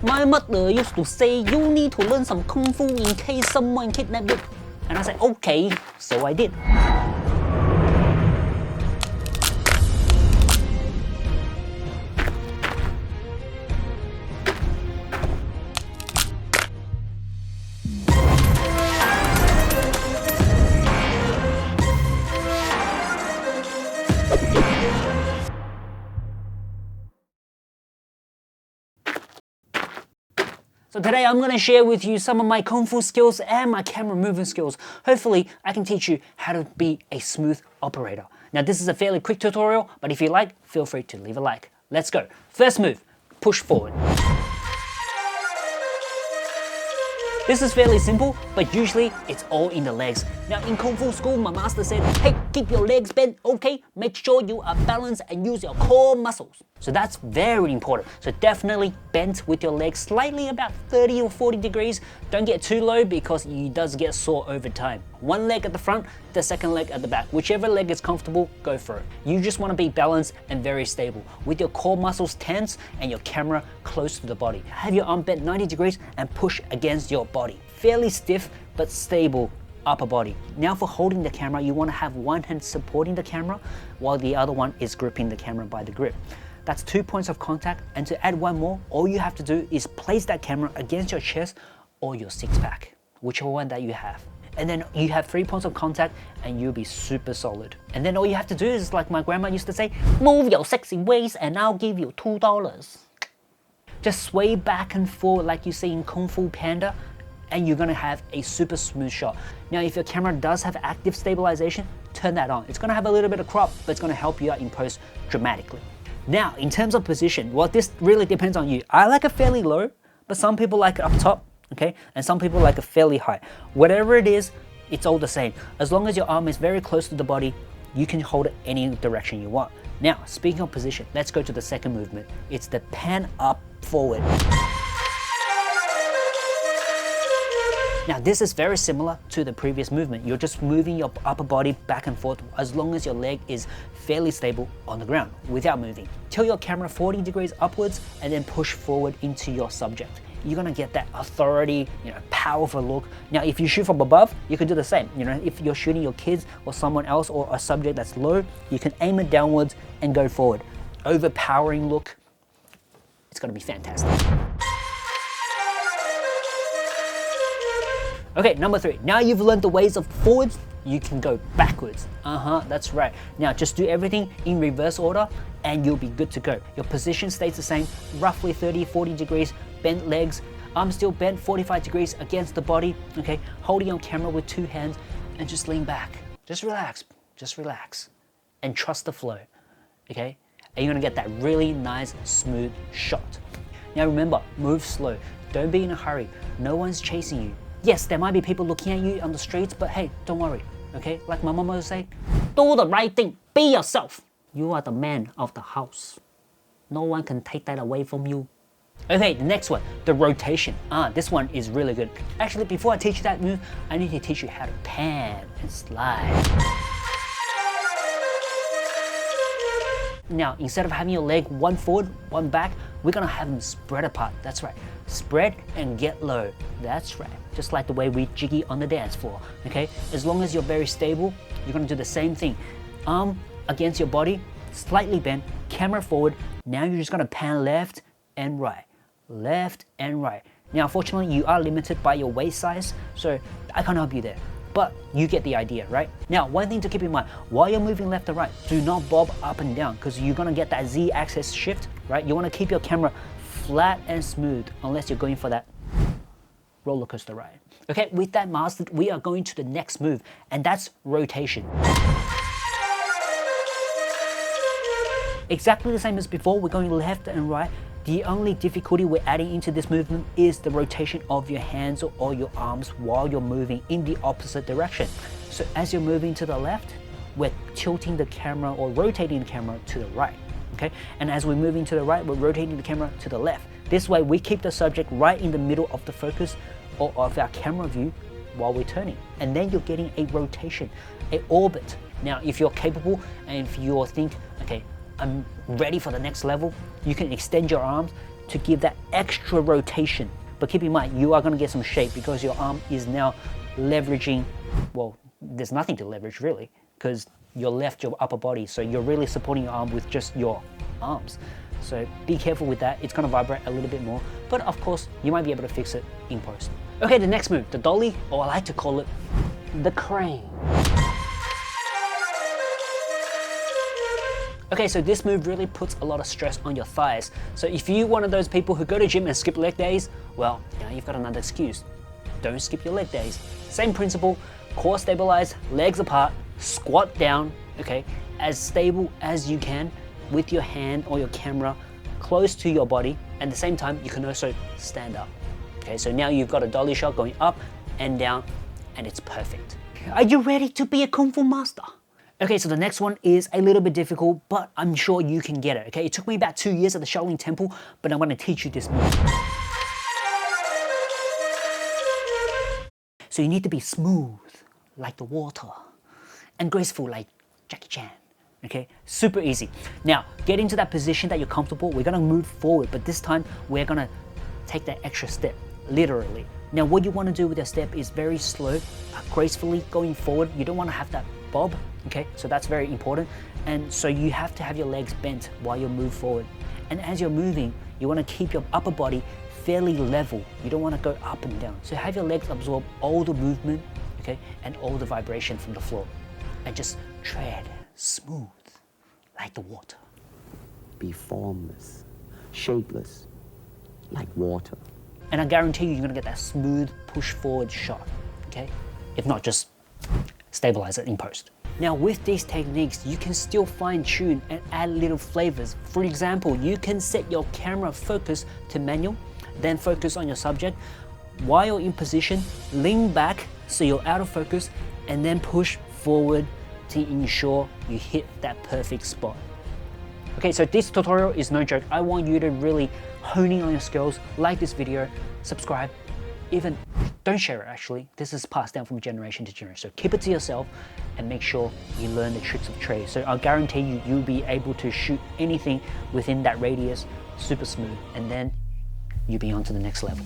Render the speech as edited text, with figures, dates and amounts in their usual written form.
My mother used to say you need to learn some kung fu in case someone kidnapped you. And I said, okay, so I did. So today I'm going to share with you some of my kung fu skills and my camera movement skills. Hopefully I can teach you how to be a smooth operator. Now this is a fairly quick tutorial, but if you like, feel free to leave a like. Let's go. First move, push forward. This is fairly simple, but usually it's all in the legs. Now in Kung Fu school, my master said, hey, keep your legs bent, okay? Make sure you are balanced and use your core muscles. So that's very important. So definitely bend with your legs slightly about 30 or 40 degrees. Don't get too low because it does get sore over time. One leg at the front, the second leg at the back. Whichever leg is comfortable, go for it. You just want to be balanced and very stable with your core muscles tense and your camera close to the body. Have your arm bent 90 degrees and push against your body. Fairly stiff but stable upper body. Now for holding the camera, you want to have one hand supporting the camera while the other one is gripping the camera by the grip. That's 2 points of contact, and to add one more, all you have to do is place that camera against your chest or your six pack, whichever one that you have. And then you have 3 points of contact and you'll be super solid. And then all you have to do is, like my grandma used to say, move your sexy waist and I'll give you $2. Just sway back and forth like you see in Kung Fu Panda, and you're gonna have a super smooth shot. Now, if your camera does have active stabilization, turn that on. It's gonna have a little bit of crop, but it's gonna help you out in post dramatically. Now, in terms of position, well, this really depends on you. I like it fairly low, but some people like it up top, okay? And some people like it fairly high. Whatever it is, it's all the same. As long as your arm is very close to the body, you can hold it any direction you want. Now, speaking of position, let's go to the second movement. It's the pan up forward. Now this is very similar to the previous movement. You're just moving your upper body back and forth as long as your leg is fairly stable on the ground without moving. Tilt your camera 40 degrees upwards and then push forward into your subject. You're gonna get that authority, powerful look. Now if you shoot from above, you can do the same. If you're shooting your kids or someone else or a subject that's low, you can aim it downwards and go forward. Overpowering look. It's gonna be fantastic. Okay, number 3. Now you've learned the ways of forwards, you can go backwards. That's right. Now just do everything in reverse order and you'll be good to go. Your position stays the same, roughly 30-40 degrees, bent legs, arms still bent 45 degrees against the body, okay? Holding on camera with 2 hands and just lean back. Just relax and trust the flow, okay? And you're gonna get that really nice, smooth shot. Now remember, move slow. Don't be in a hurry. No one's chasing you. Yes, there might be people looking at you on the streets, but hey, don't worry, okay? Like my mama would say, do the right thing, be yourself. You are the man of the house. No one can take that away from you. Okay, the next one, the rotation. This one is really good. Actually, before I teach you that move, I need to teach you how to pan and slide. Now, instead of having your leg one forward, one back, we're gonna have them spread apart. That's right. Spread and get low. That's right. Just like the way we jiggy on the dance floor, okay? As long as you're very stable, you're gonna do the same thing. Arm against your body, slightly bent, camera forward. Now you're just gonna pan left and right. Left and right. Now, unfortunately, you are limited by your waist size, so I can't help you there. But you get the idea, right? Now, one thing to keep in mind, while you're moving left to right, do not bob up and down because you're gonna get that Z-axis shift, right? You wanna keep your camera flat and smooth unless you're going for that roller coaster ride. Okay, with that mastered, we are going to the next move, and that's rotation. Exactly the same as before, we're going left and right. The only difficulty we're adding into this movement is the rotation of your hands or your arms while you're moving in the opposite direction. So as you're moving to the left, we're tilting the camera or rotating the camera to the right, okay? And as we're moving to the right, we're rotating the camera to the left. This way, we keep the subject right in the middle of the focus or of our camera view while we're turning. And then you're getting a rotation, an orbit. Now, if you're capable and if you think, okay, I'm ready for the next level, you can extend your arms to give that extra rotation. But keep in mind, you are going to get some shape because your arm is now leveraging, well, there's nothing to leverage really, because you left your upper body, so you're really supporting your arm with just your arms. So be careful with that. It's going to vibrate a little bit more, but of course you might be able to fix it in post. Okay, the next move, the dolly, or I like to call it the crane. Okay, so this move really puts a lot of stress on your thighs. So if you're one of those people who go to gym and skip leg days, well, you've got another excuse. Don't skip your leg days. Same principle, core stabilize, legs apart, squat down, okay, as stable as you can with your hand or your camera close to your body. At the same time, you can also stand up. Okay, so now you've got a dolly shot going up and down, and it's perfect. Are you ready to be a Kung Fu master? Okay, so the next one is a little bit difficult, but I'm sure you can get it, okay? It took me about 2 years at the Shaolin Temple, but I'm gonna teach you this move. So you need to be smooth, like the water, and graceful like Jackie Chan, okay? Super easy. Now, get into that position that you're comfortable. We're gonna move forward, but this time we're gonna take that extra step, literally. Now, what you wanna do with your step is very slow, gracefully going forward. You don't wanna have that bob, okay? So that's very important. And so you have to have your legs bent while you move forward. And as you're moving, you wanna keep your upper body fairly level. You don't wanna go up and down. So have your legs absorb all the movement, okay? And all the vibration from the floor. And just tread smooth like the water. Be formless, shapeless, like water. And I guarantee you, you're gonna get that smooth push forward shot, okay? If not, just stabilize it in post. Now with these techniques, you can still fine tune and add little flavors. For example, you can set your camera focus to manual, then focus on your subject. While you're in position, lean back so you're out of focus, and then push forward to ensure you hit that perfect spot. Okay, so this tutorial is no joke. I want you to really hone in on your skills, like this video, subscribe, even don't share it actually. This is passed down from generation to generation. So keep it to yourself and make sure you learn the tricks of trade. So I'll guarantee you, you'll be able to shoot anything within that radius super smooth, and then you'll be on to the next level.